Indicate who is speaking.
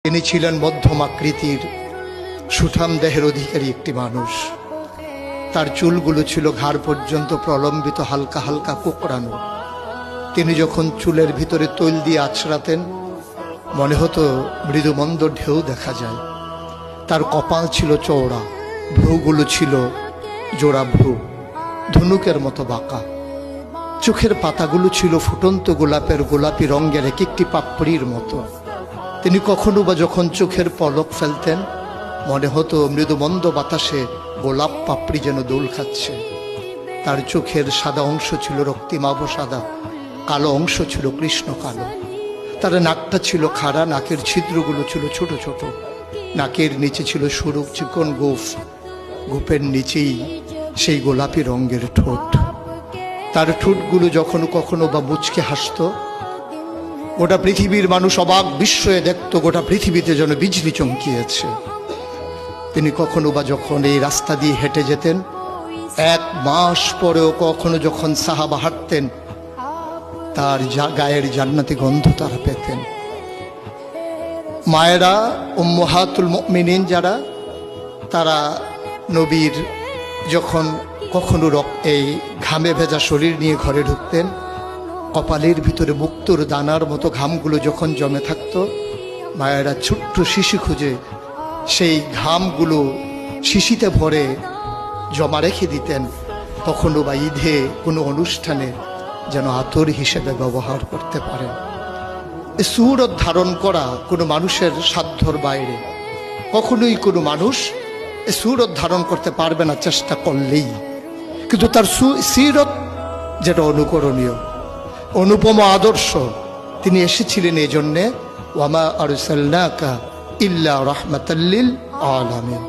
Speaker 1: তিনি ছিলেন মধ্যম আকৃতির সুঠাম দেহের অধিকারী একটি মানুষ। তার চুলগুলো ছিল ঘাড় পর্যন্ত প্রলম্বিত, হালকা হালকা কোঁকড়ানো। তিনি যখন চুলের ভিতরে তৈল দিয়ে আছড়াতেন মনে হতো মৃদুমন্দ ঢেউ দেখা যায়। তার কপাল ছিল চওড়া, ভ্রুগুলো ছিল জোড়া ভ্রু, ধনুকের মতো বাঁকা। চোখের পাতাগুলো ছিল ফুটন্ত গোলাপের গোলাপি রঙের এক একটি পাপড়ির মতো। তিনি কখনো বা যখন চোখের পলক ফেলতেন মনে হতো মৃদুমন্দ বাতাসে গোলাপ পাপড়ি যেন দোল খাচ্ছে। তার চোখের সাদা অংশ ছিল রক্তিমাভ সাদা, কালো অংশ ছিল কৃষ্ণ কালো। তার নাকটা ছিল খাড়া, নাকের ছিদ্রগুলো ছিল ছোট ছোট। নাকের নিচে ছিল সরু চিকন গোঁফ, গোঁফের নিচেই সেই গোলাপি রঙের ঠোঁট। তার ঠোঁটগুলো যখন কখনো বা মুচকে হাসত, গোটা পৃথিবীর মানুষ অবাক বিস্ময়ে দেখত গোটা পৃথিবীতে যেন বিজলি চমকিয়েছে। তিনি কখনো বা যখন এই রাস্তা দিয়ে হেঁটে যেতেন, 1 মাস পরেও কখনো যখন সাহাবা হাঁটতেন তার গায়ের জান্নাতি গন্ধ তারা পেতেন। মায়েরা উম্মাহাতুল মুমিনিন যারা, তারা নবীর যখন কখনো এই ঘামে ভেজা শরীর নিয়ে ঘরে ঢুকতেন, কপালের ভিতরে মুক্তোর দানার মতো ঘামগুলো যখন জমে থাকতো, মায়েরা ছোট্ট শিশি খুঁজে সেই ঘামগুলো শিশিতে ভরে জমা রেখে দিতেন, কখনো বা ঈদে কোনো অনুষ্ঠানে যেন আতর হিসেবে ব্যবহার করতে পারেন। এ সুরত ধারণ করা কোনো মানুষের সাধ্যর বাইরে। কখনোই কোনো মানুষ এ সুরত ধারণ করতে পারবে না চেষ্টা করলেই। কিন্তু তার সিরত যেটা অনুকরণীয়, অনুপম আদর্শ, তিনি এসেছিলেন এই জন্যে ওয়ামা আরসালনাকা ইল্লা রাহমাতাল লিল আলামিন।